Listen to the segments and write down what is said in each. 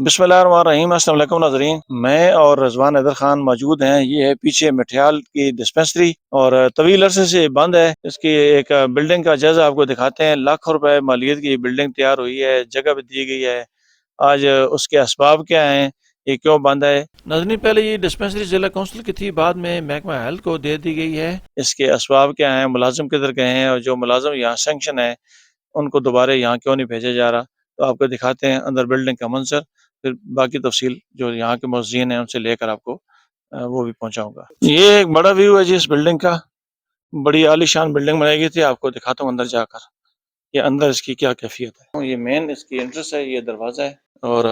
بسم اللہ الرحمن الرحیم۔ السلام علیکم ناظرین، میں اور رضوان حیدر خان موجود ہیں۔ یہ ہے پیچھے مٹھیال کی ڈسپنسری اور طویل عرصے سے بند ہے۔ اس کی ایک بلڈنگ کا جائزہ آپ کو دکھاتے ہیں۔ لاکھوں روپے مالیت کی بلڈنگ تیار ہوئی ہے، جگہ بھی دی گئی ہے۔ آج اس کے اسباب کیا ہیں، یہ کیوں بند ہے؟ ناظرین، پہلے یہ ڈسپنسری ضلع کونسل کی تھی، بعد میں محکمہ ہیلتھ کو دے دی گئی ہے۔ اس کے اسباب کیا ہیں، ملازم کدھر گئے ہیں، اور جو ملازم یہاں سینکشن ہے ان کو دوبارہ یہاں کیوں نہیں بھیجا جا رہا؟ تو آپ کو دکھاتے ہیں اندر بلڈنگ کا منظر، پھر باقی تفصیل جو یہاں کے موظفین ہیں ان سے لے کر آپ کو وہ بھی پہنچاؤں گا۔ یہ ایک بڑا ویو ہے جی اس بلڈنگ کا، بڑی عالی شان بلڈنگ بنائی گئی تھی۔ آپ کو دکھاتا ہوں اندر جا کر یہ اندر اس کی کیا کیفیت ہے۔ یہ مین اس کی انٹرس ہے، یہ دروازہ ہے، اور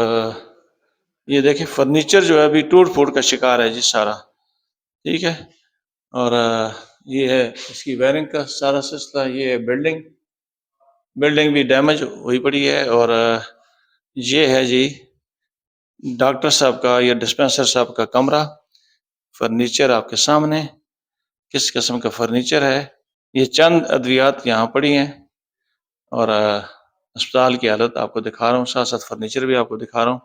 یہ دیکھیں فرنیچر جو ہے ابھی ٹوٹ پھوٹ کا شکار ہے جی سارا، ٹھیک ہے۔ اور یہ ہے اس کی وائرنگ کا سارا سلسلہ۔ یہ بلڈنگ بھی ڈیمیج ہوئی پڑی ہے۔ اور یہ ہے جی ڈاکٹر صاحب کا یا ڈسپنسر صاحب کا کمرہ۔ فرنیچر آپ کے سامنے کس قسم کا فرنیچر ہے۔ یہ چند ادویات یہاں پڑی ہیں، اور اسپتال کی حالت آپ کو دکھا رہا ہوں، ساتھ ساتھ فرنیچر بھی آپ کو دکھا رہا ہوں۔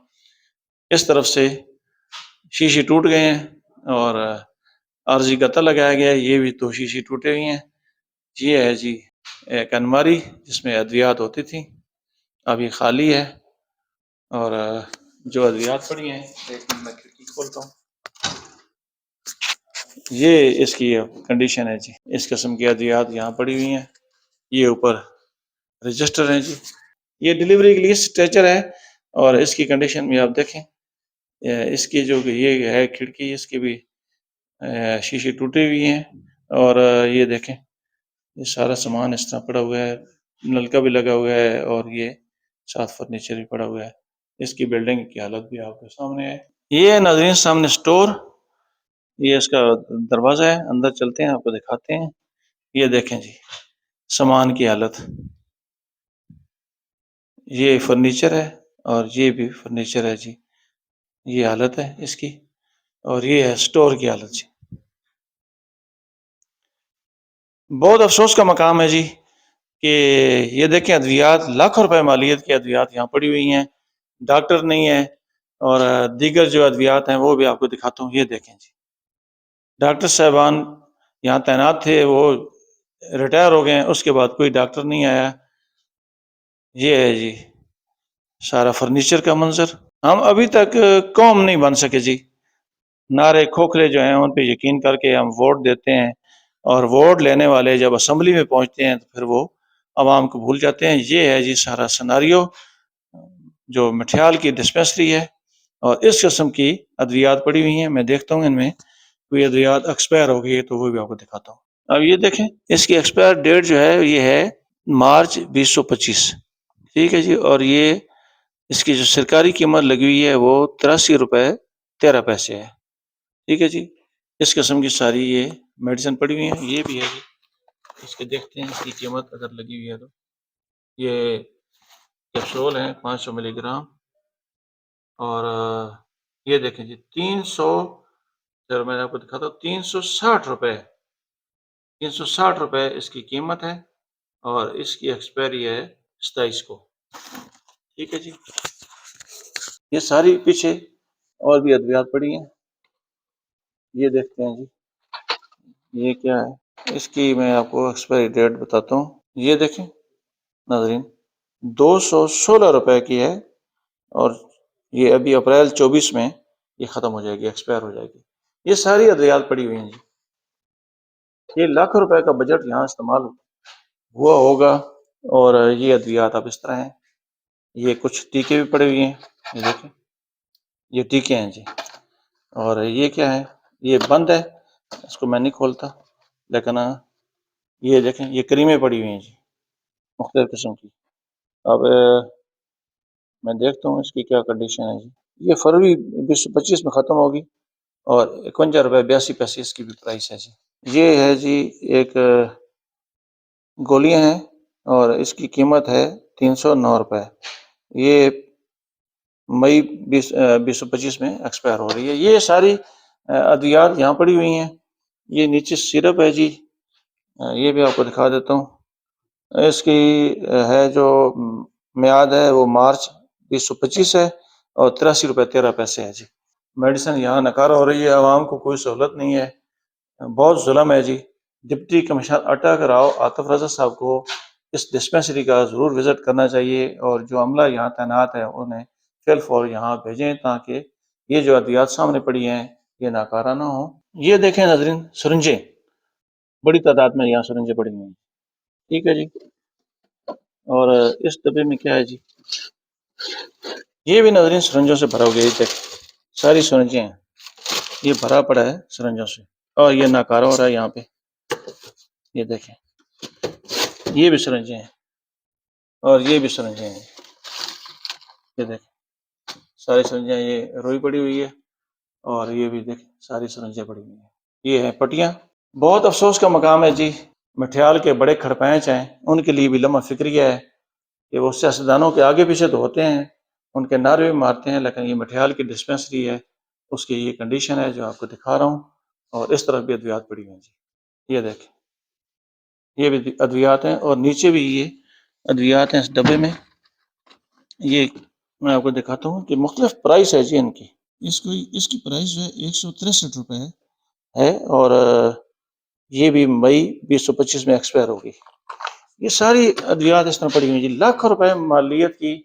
اس طرف سے شیشے ٹوٹ گئے ہیں اور عارضی گتا لگایا گیا ہے، یہ بھی تو شیشے ٹوٹے ہوئے ہیں۔ یہ ہے جی ایک الماری جس میں ادویات ہوتی تھیں، اب یہ خالی ہے، اور جو ادویات پڑی ہیں ایک منٹ میں کھڑکی کھولتا ہوں۔ یہ اس کی کنڈیشن ہے جی، اس قسم کی ادویات یہاں پڑی ہوئی ہیں۔ یہ اوپر رجسٹر ہیں جی، یہ ڈلیوری کے لیے اسٹریچر ہے، اور اس کی کنڈیشن بھی آپ دیکھیں۔ اس کی جو یہ ہے کھڑکی، اس کی بھی شیشے ٹوٹے ہوئی ہیں، اور یہ دیکھیں یہ سارا سامان اس طرح پڑا ہوا ہے، نلکا بھی لگا ہوا ہے، اور یہ ساتھ فرنیچر بھی پڑا ہوا ہے۔ اس کی بلڈنگ کی حالت بھی آپ کے سامنے ہے۔ یہ ہے ناظرین سامنے سٹور، یہ اس کا دروازہ ہے، اندر چلتے ہیں آپ کو دکھاتے ہیں۔ یہ دیکھیں جی سامان کی حالت، یہ فرنیچر ہے اور یہ بھی فرنیچر ہے جی، یہ حالت ہے اس کی، اور یہ ہے سٹور کی حالت جی۔ بہت افسوس کا مقام ہے جی کہ یہ دیکھیں ادویات، لاکھوں روپے مالیت کی ادویات یہاں پڑی ہوئی ہیں، ڈاکٹر نہیں ہے، اور دیگر جو ادویات ہیں وہ بھی آپ کو دکھاتا ہوں۔ یہ دیکھیں جی ڈاکٹر صاحبان یہاں تعینات تھے، وہ ریٹائر ہو گئے ہیں، اس کے بعد کوئی ڈاکٹر نہیں آیا۔ یہ ہے جی سارا فرنیچر کا منظر۔ ہم ابھی تک قوم نہیں بن سکے جی، نعرے کھوکھلے جو ہیں ان پہ یقین کر کے ہم ووٹ دیتے ہیں، اور ووٹ لینے والے جب اسمبلی میں پہنچتے ہیں تو پھر وہ عوام کو بھول جاتے ہیں۔ یہ ہے جی سارا سناریو جو مٹھیال کی ڈسپنسری ہے، اور اس قسم کی ادویات پڑی ہوئی ہیں۔ میں دیکھتا ہوں ان میں کوئی ادویات ایکسپائر ہو گئی ہے تو وہ بھی آپ کو دکھاتا ہوں۔ اب یہ دیکھیں اس کی ایکسپائر ڈیٹ جو ہے یہ ہے مارچ 2025، ٹھیک ہے جی۔ اور یہ اس کی جو سرکاری قیمت لگی ہوئی ہے وہ 83 روپے 13 پیسے ہے، ٹھیک ہے جی۔ اس قسم کی ساری یہ میڈیسن پڑی ہوئی ہیں۔ یہ بھی ہے جی، اس کے دیکھتے ہیں اس کی قیمت اگر لگی ہوئی ہے تو۔ یہ کیپسول ہیں 500 ملی گرام، اور یہ دیکھیں جی 300، میں آپ کو دکھاتا ہوں، 360 روپے 360 روپے اس کی قیمت ہے، اور اس کی ایکسپائری ہے 27 کو، ٹھیک ہے جی۔ یہ ساری پیچھے اور بھی ادویات پڑی ہیں، یہ دیکھتے ہیں جی یہ کیا ہے۔ اس کی میں آپ کو ایکسپائری ڈیٹ بتاتا ہوں۔ یہ دیکھیں ناظرین 216 روپے کی ہے، اور یہ ابھی اپریل 24 میں یہ ختم ہو جائے گی، ایکسپائر ہو جائے گی۔ یہ ساری ادویات پڑی ہوئی ہیں جی۔ یہ لاکھ روپے کا بجٹ یہاں استعمال ہوا ہوگا، اور یہ ادویات اب اس طرح ہیں۔ یہ کچھ ٹیکے بھی پڑے ہوئے ہیں، یہ دیکھیں یہ ٹیکے ہیں جی۔ اور یہ کیا ہے، یہ بند ہے، اس کو میں نہیں کھولتا، لیکن یہ دیکھیں یہ کریمیں پڑی ہوئی ہیں جی مختلف قسم کی۔ اب میں دیکھتا ہوں اس کی کیا کنڈیشن ہے جی۔ یہ فروری 2025 میں ختم ہوگی، اور 51 روپے 82 پیسے اس کی بھی پرائس ہے جی۔ یہ ہے جی ایک گولیاں ہیں، اور اس کی قیمت ہے 309 روپے۔ یہ مئی 2025 میں ایکسپائر ہو رہی ہے۔ یہ ساری ادویات یہاں پڑی ہوئی ہیں۔ یہ نیچے سیرپ ہے جی، یہ بھی آپ کو دکھا دیتا ہوں۔ اس کی ہے جو میعاد ہے وہ مارچ 2025 ہے، اور 83 روپے 13 پیسے ہے جی. میڈیسن یہاں نکارہ ہو رہی ہے، عوام کو کوئی سہولت نہیں ہے، بہت ظلم ہے جی. ڈپٹی کمشنر اٹک راؤ عاطف رضا صاحب کو اس ڈسپینسری کا ضرور وزٹ کرنا چاہیے، اور جو عملہ یہاں تعینات ہے انہیں فی الفور یہاں بھیجیں تاکہ یہ جو ادویات سامنے پڑی ہیں یہ ناکارہ نہ ہوں. یہ دیکھیں ناظرین، سرنجیں بڑی تعداد میں یہاں سرنجیں پڑی ہوئی ہیں. ٹھیک ہے جی. اور اس ڈبے میں کیا ہے جی، یہ بھی ناظرین سرنجوں سے بھرا ہو گیا. یہ ساری سرنجیں ہیں، یہ بھرا پڑا ہے سرنجوں سے، اور یہ ناکارہ ہو رہا ہے یہاں پہ. یہ دیکھیں، یہ بھی سرنجیں ہیں اور یہ بھی سرنجیں ہیں. یہ دیکھیں ساری سرنجیں، یہ روئی پڑی ہوئی ہے، اور یہ بھی دیکھیں ساری سرنجیں پڑی ہوئی ہیں. یہ ہیں پٹیاں. بہت افسوس کا مقام ہے جی، مٹھیال کے بڑے کھڑپینچ ہیں، ان کے لیے بھی لمحہ فکریہ ہے کہ وہ سیاستدانوں کے آگے پیچھے تو ہوتے ہیں، ان کے نعرے بھی مارتے ہیں، لیکن یہ مٹھیال کی ڈسپینسری ہے، اس کی یہ کنڈیشن ہے جو آپ کو دکھا رہا ہوں. اور اس طرف بھی ادویات پڑی ہوئی ہیں جی. یہ دیکھیں یہ بھی ادویات ہیں، اور نیچے بھی یہ ادویات ہیں اس ڈبے میں. یہ میں آپ کو دکھاتا ہوں کہ مختلف پرائس ہے جی ان کی. اس کی پرائس جو ہے 163 روپے ہے، اور یہ بھی مئی 2025 میں ایکسپائر ہوگی. یہ ساری ادویات اس طرح پڑی ہوئی جی. لاکھوں روپے مالیت کی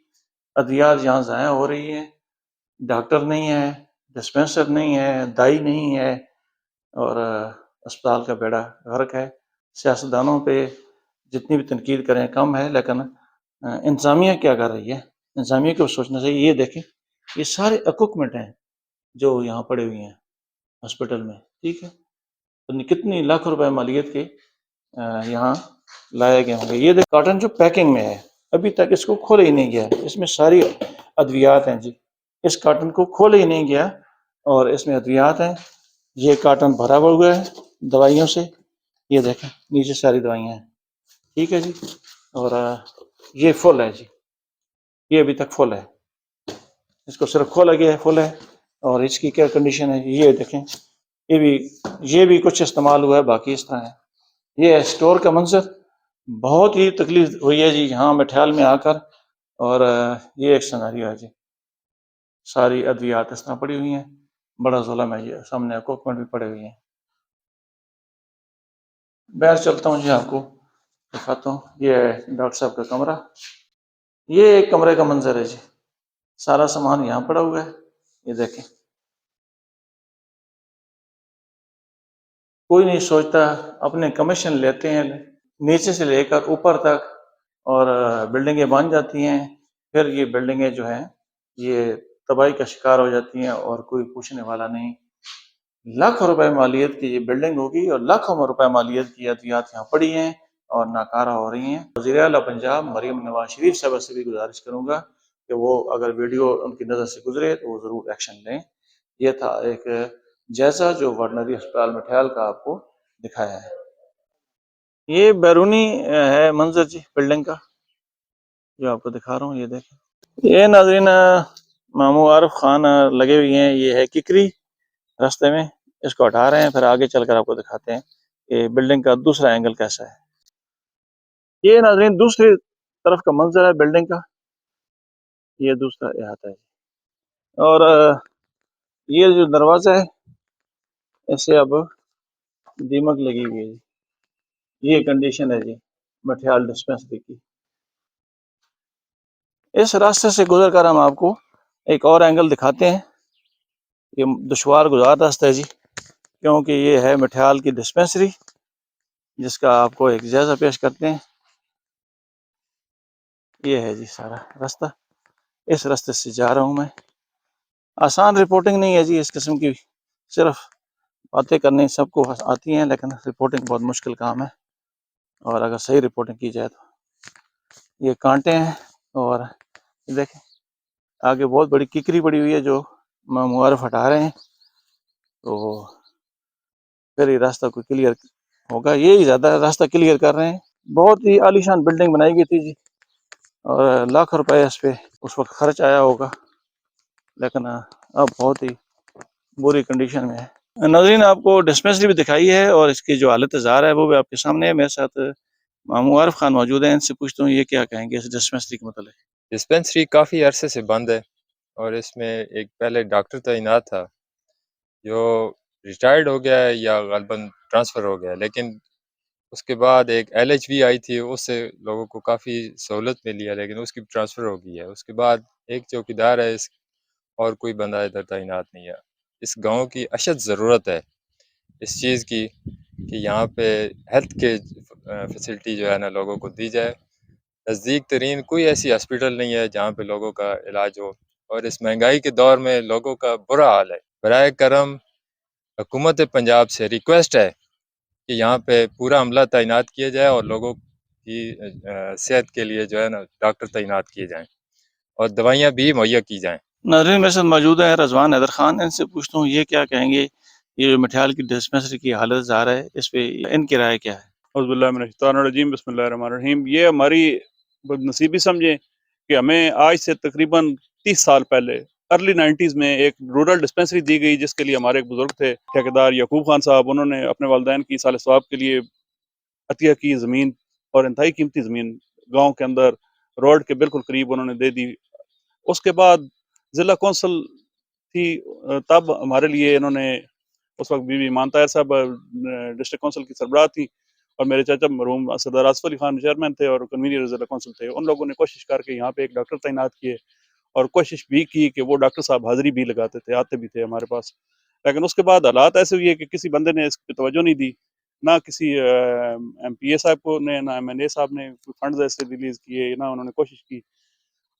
ادویات یہاں ضائع ہو رہی ہیں. ڈاکٹر نہیں ہے، ڈسپینسر نہیں ہے، دائی نہیں ہے، اور اسپتال کا بیڑا غرق ہے. سیاستدانوں پہ جتنی بھی تنقید کریں کم ہے، لیکن انتظامیہ کیا کر رہی ہے، انتظامیہ کو سوچنا چاہیے. یہ دیکھیں یہ سارے اکوپمنٹ ہیں جو یہاں پڑے ہوئے ہیں ہاسپٹل میں. ٹھیک ہے، کتنی لاکھ روپے مالیت کے یہاں لائے گئے ہوں گے. یہ دیکھ کاٹن جو پیکنگ میں ہے، ابھی تک اس کو کھولا ہی نہیں گیا، اس میں ساری ادویات ہیں جی. اس کاٹن کو کھولا ہی نہیں گیا اور اس میں ادویات ہیں. یہ کاٹن بھرا ہوا ہے دوائیوں سے. یہ دیکھیں نیچے ساری دوائیاں ہیں. ٹھیک ہے جی. اور یہ فل ہے جی، یہ ابھی تک فل ہے، اس کو صرف کھولا گیا ہے، فل ہے. اور اس کی کیا کنڈیشن ہے یہ دیکھیں. یہ بھی کچھ استعمال ہوا ہے، باقی اس طرح ہے. یہ اسٹور کا منظر. بہت ہی تکلیف ہوئی ہے جی یہاں مٹھیال میں آ کر. اور یہ ایک سناریو ہے جی، ساری ادویات اس طرح پڑی ہوئی ہیں. بڑا ظلم ہے. یہ سامنے اکوپمنٹ بھی پڑے ہوئے ہیں. باہر چلتا ہوں جی، آپ کو دکھاتا ہوں. یہ ہے ڈاکٹر صاحب کا کمرہ. یہ ایک کمرے کا منظر ہے جی. سارا سامان یہاں پڑا ہوا ہے. یہ دیکھیں کوئی نہیں سوچتا، اپنے کمیشن لیتے ہیں نیچے سے لے کر اوپر تک، اور بلڈنگیں بن جاتی ہیں. پھر یہ بلڈنگیں جو ہیں یہ تباہی کا شکار ہو جاتی ہیں اور کوئی پوچھنے والا نہیں. لاکھوں روپے مالیت کی یہ بلڈنگ ہوگی، اور لاکھوں روپے مالیت کی ادویات یہاں پڑی ہیں اور ناکارہ ہو رہی ہیں. وزیر اعلیٰ پنجاب مریم نواز شریف صاحبہ سے بھی گزارش کروں گا کہ وہ اگر ویڈیو ان کی نظر سے گزرے تو وہ ضرور ایکشن لیں. یہ تھا ایک جیسا جو وارڈنری ہسپتال مٹھیال کا آپ کو دکھایا ہے. یہ بیرونی ہے منظر جی بلڈنگ کا جو آپ کو دکھا رہا ہوں. یہ دیکھیں یہ ناظرین ماموں عارف خان لگے ہوئی ہیں. یہ ہے ککری راستے میں، اس کو ہٹا رہے ہیں، پھر آگے چل کر آپ کو دکھاتے ہیں کہ بلڈنگ کا دوسرا اینگل کیسا ہے. یہ ناظرین دوسری طرف کا منظر ہے بلڈنگ کا. یہ دوسرا احاطہ ہے. اور یہ جو دروازہ ہے اسے اب دیمک لگی ہوئی ہے. یہ کنڈیشن ہے جی مٹھیال ڈسپینسری کی. اس راستے سے گزر کر ہم آپ کو ایک اور اینگل دکھاتے ہیں. یہ دشوار گزار راستہ ہے جی، کیونکہ یہ ہے مٹھیال کی ڈسپینسری جس کا آپ کو ایک جائزہ پیش کرتے ہیں. یہ ہے جی سارا راستہ، اس راستے سے جا رہا ہوں میں. آسان رپورٹنگ نہیں ہے جی اس قسم کی، صرف باتیں کرنے سب کو آتی ہیں، لیکن رپورٹنگ بہت مشکل کام ہے. اور اگر صحیح رپورٹنگ کی جائے تو یہ کانٹے ہیں. اور دیکھیں آگے بہت بڑی ککری پڑی ہوئی ہے جو ماموں عارف ہٹا رہے ہیں، تو پھر یہ راستہ کو کلیئر ہوگا. یہی زیادہ راستہ کلیئر کر رہے ہیں. بہت ہی عالیشان بلڈنگ بنائی گئی تھی جی، اور لاکھ روپے اس پہ اس وقت خرچ آیا ہوگا، لیکن اب بہت ہی بری کنڈیشن میں ہے. ناظرین آپ کو ڈسپینسری بھی دکھائی ہے، اور اس کی جو حالت زار ہے وہ بھی آپ کے سامنے ہے. میرے ساتھ ماموں عارف خان موجود ہیں، ان سے پوچھتا ہوں یہ کیا کہیں گے اس ڈسپینسری کے متعلق. ڈسپینسری کافی عرصے سے بند ہے. اور اس میں ایک پہلے ڈاکٹر تعینات تھا جو ریٹائرڈ ہو گیا ہے یا غالباً ٹرانسفر ہو گیا، لیکن اس کے بعد ایک ایل ایچ وی آئی تھی، اس سے لوگوں کو کافی سہولت ملی ہے، لیکن اس کی ٹرانسفر ہو گئی ہے۔ اس کے بعد ایک چوکیدار ہے اور کوئی بندہ ادھر تعینات نہیں ہے۔ اس گاؤں کی اشد ضرورت ہے اس چیز کی کہ یہاں پہ ہیلتھ کے فیسلٹی جو ہے نا لوگوں کو دی جائے۔ نزدیک ترین کوئی ایسی ہاسپٹل نہیں ہے جہاں پہ لوگوں کا علاج ہو، اور اس مہنگائی کے دور میں لوگوں کا برا حال ہے۔ برائے کرم حکومت پنجاب سے ریکویسٹ ہے کہ یہاں پہ پورا عملہ تعینات کیا جائے اور لوگوں کی صحت کے لیے جو ہے نا ڈاکٹر تعینات کیے جائیں اور دوائیاں بھی مہیا کی جائیں۔ ناظرین میرے ساتھ موجود ہے رضوان حیدر خان، ان سے پوچھتا ہوں یہ کیا کہیں گے، یہ جو مٹھیال کی ڈسپنسری کی حالت ظاہر ہے، اس پہ ان کی رائے کیا ہے؟ اعوذ باللہ من الشیطان الرجیم، بسم اللہ الرحمن الرحیم۔ یہ ہماری نصیبی سمجھیں کہ ہمیں آج سے تقریباً 30 سال پہلے ارلی 90s میں ایک رورل ڈسپنسری دی گئی، جس کے لیے ہمارے ایک بزرگ تھے ٹھیکیدار یعقوب خان صاحب، انہوں نے اپنے والدین کی سال ثواب کے لیے عطیہ کی زمین، اور انتہائی قیمتی زمین گاؤں کے اندر روڈ کے بالکل قریب انہوں نے دے دی۔ اس کے بعد ضلع کونسل تھی، تب ہمارے لیے انہوں نے اس وقت بی بی ایمان طاہر صاحب ڈسٹرکٹ کونسل کی سربراہ تھی، اور میرے چاچا مرحوم سردار آصف علی خان چیئرمین تھے اور کنوینر ضلع کونسل تھے۔ ان لوگوں نے کوشش کر کے یہاں پہ ایک ڈاکٹر تعینات کیے، اور کوشش بھی کی کہ وہ ڈاکٹر صاحب حاضری بھی لگاتے تھے، آتے بھی تھے ہمارے پاس۔ لیکن اس کے بعد حالات ایسے ہوئے کہ کسی بندے نے اس پہ توجہ نہیں دی، نہ کسی ایم پی اے صاحب کو نے، نہ ایم این اے صاحب نے فنڈز ایسے ریلیز کیے، نہ انہوں نے کوشش کی۔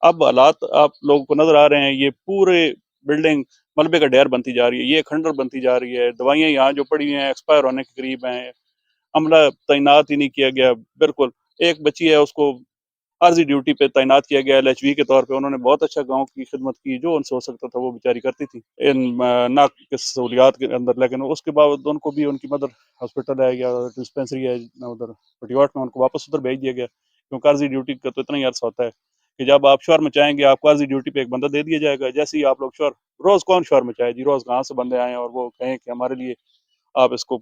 اب حالات آپ لوگوں کو نظر آ رہے ہیں، یہ پورے بلڈنگ ملبے کا ڈھیر بنتی جا رہی ہے، یہ کھنڈر بنتی جا رہی ہے، دوائیاں یہاں جو پڑی ہوئی ہیں ایکسپائر ہونے کے قریب ہیں، عملہ تعینات ہی نہیں کیا گیا۔ بالکل ایک بچی ہے، اس کو عارضی ڈیوٹی پہ تعینات کیا گیا ایل ایچ وی کے طور پہ، انہوں نے بہت اچھا گاؤں کی خدمت کی، جو ان سے ہو سکتا تھا وہ بیچاری کرتی تھی ان ناقص سہولیات کے اندر، لیکن اس کے باوجود ان کو بھی ان کی مدر ہاسپٹل ہے یا ڈسپینسری ہے ادھر پٹیوٹ میں، ان کو واپس ادھر بھیج دیا گیا، کیونکہ عارضی ڈیوٹی کا تو اتنا ہی عرصہ ہوتا ہے کہ جب آپ شہر میں چاہیں گے آپ کو عارضی ڈیوٹی پہ ایک بندہ دے دیا جائے گا، جیسے ہی آپ لوگ شہر، روز کون شہر میں چاہے جی، روز کہاں سے بندے آئیں اور وہ کہیں کہ ہمارے لیے آپ اس کو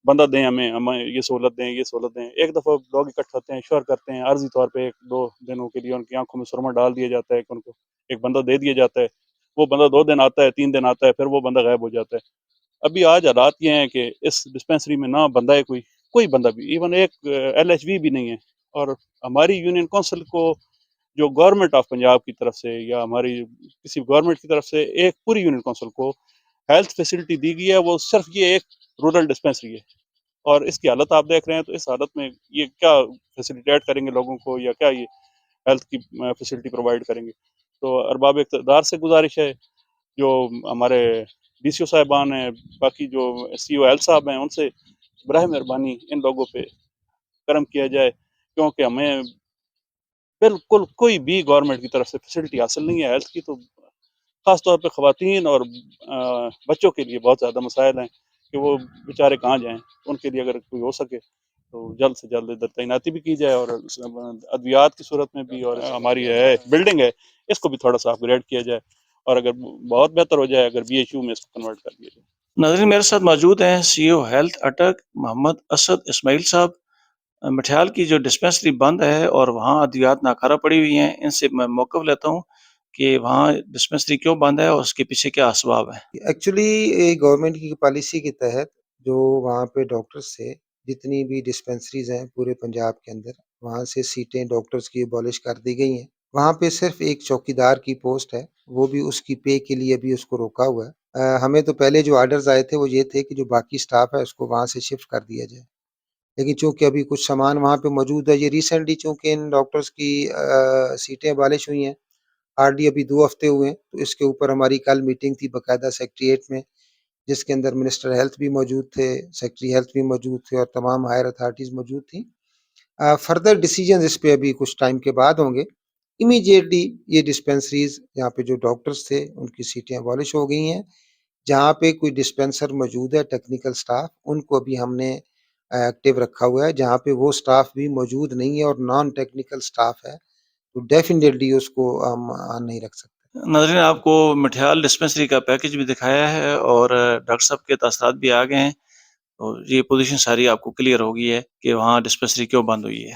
بندہ دیں، ہمیں یہ سہولت دیں، یہ سہولت دیں۔ ایک دفعہ لوگ اکٹھے ہوتے ہیں، شور کرتے ہیں، عارضی طور پہ 1-2 دنوں کے لیے ان کی آنکھوں میں سرما ڈال دیا جاتا ہے کہ ان کو ایک بندہ دے دیا جاتا ہے، وہ بندہ 2 دن آتا ہے، 3 دن آتا ہے، پھر وہ بندہ غائب ہو جاتا ہے۔ ابھی آج حالات یہ ہیں کہ اس ڈسپینسری میں نہ بندہ ہے، کوئی بندہ بھی، ایون ایک ایل ایچ وی بھی نہیں ہے، اور ہماری یونین کونسل کو جو گورنمنٹ آف پنجاب کی طرف سے یا ہماری کسی گورنمنٹ کی طرف سے ایک پوری یونین کونسل کو ہیلتھ فیسلٹی دی گئی ہے، وہ صرف یہ ایک رورل ڈسپینسری ہے، اور اس کی حالت آپ دیکھ رہے ہیں، تو اس حالت میں یہ کیا فیسیلیٹیٹ کریں گے لوگوں کو، یا کیا یہ ہیلتھ کی فیسلٹی پرووائڈ کریں گے؟ تو ارباب اقتدار سے گزارش ہے، جو ہمارے ڈی سی او صاحبان ہیں، باقی جو سی او ایل صاحب ہیں، ان سے براہ مہربانی ان لوگوں پہ کرم کیا جائے، کیونکہ ہمیں بالکل کوئی بھی گورنمنٹ کی طرف سے فیسلٹی حاصل نہیں ہے ہیلتھ کی، تو خاص طور پہ خواتین اور بچوں کے لیے بہت زیادہ مسائل ہیں کہ وہ بیچارے کہاں جائیں۔ ان کے لیے اگر کوئی ہو سکے تو جلد سے جلد ادھر تعیناتی بھی کی جائے، اور ادویات کی صورت میں بھی، اور ہماری ہے بلڈنگ ہے اس کو بھی تھوڑا سا اپ گریڈ کیا جائے، اور اگر بہت بہتر ہو جائے اگر بی ایچ یو میں اس کو کنورٹ کر دیا جائے۔ ناظرین میرے ساتھ موجود ہیں سی او ہیلتھ اٹک محمد اسد اسماعیل صاحب۔ مٹھیال کی جو ڈسپنسری بند ہے اور وہاں ادویات ناکارہ پڑی ہوئی ہیں، ان سے میں موقف لیتا ہوں کہ وہاں ڈسپنسری کیوں بند ہے اور اس کے پیچھے کیا اسباب ہیں۔ ایکچولی گورنمنٹ کی پالیسی کے تحت جو وہاں پہ ڈاکٹرز تھے، جتنی بھی ڈسپنسریز ہیں پورے پنجاب کے اندر، وہاں سے سیٹیں ڈاکٹرز کی ابالش کر دی گئی ہیں۔ وہاں پہ صرف ایک چوکیدار کی پوسٹ ہے، وہ بھی اس کی پے کے لیے بھی اس کو روکا ہوا ہے۔ ہمیں تو پہلے جو آرڈرز آئے تھے وہ یہ تھے کہ جو باقی سٹاف ہے اس کو وہاں سے شفٹ کر دیا جائے، لیکن چونکہ ابھی کچھ سامان وہاں پہ موجود ہے، یہ ریسنٹلی چونکہ ان ڈاکٹرز کی سیٹیں ابالش ہوئی ہیں، ہارڈلی ابھی 2 ہفتے ہوئے ہیں، تو اس کے اوپر ہماری کل میٹنگ تھی باقاعدہ سیکریٹریٹ میں، جس کے اندر منسٹر ہیلتھ بھی موجود تھے، سیکرٹری ہیلتھ بھی موجود تھے، اور تمام ہائر اتھارٹیز موجود تھیں۔ فردر ڈیسیجنز اس پہ ابھی کچھ ٹائم کے بعد ہوں گے۔ امیجیٹلی یہ ڈسپنسریز جہاں پہ جو ڈاکٹرز تھے ان کی سیٹیں ابالش ہو گئی ہیں، جہاں پہ کوئی ڈسپنسر موجود ہے ٹیکنیکل سٹاف، ان کو بھی ہم نے ایکٹیو رکھا ہوا ہے، جہاں پہ وہ سٹاف بھی موجود نہیں ہے اور نان ٹیکنیکل سٹاف ہے تو ڈیفینیٹلی اس کو ہم نہیں رکھ سکتے۔ ناظرین آپ کو مٹھیال ڈسپنسری کا پیکج بھی دکھایا ہے اور ڈاکٹر صاحب کے تاثرات بھی آ گئے ہیں، تو یہ پوزیشن ساری آپ کو کلیئر ہوگی ہے کہ وہاں ڈسپنسری کیوں بند ہوئی ہے۔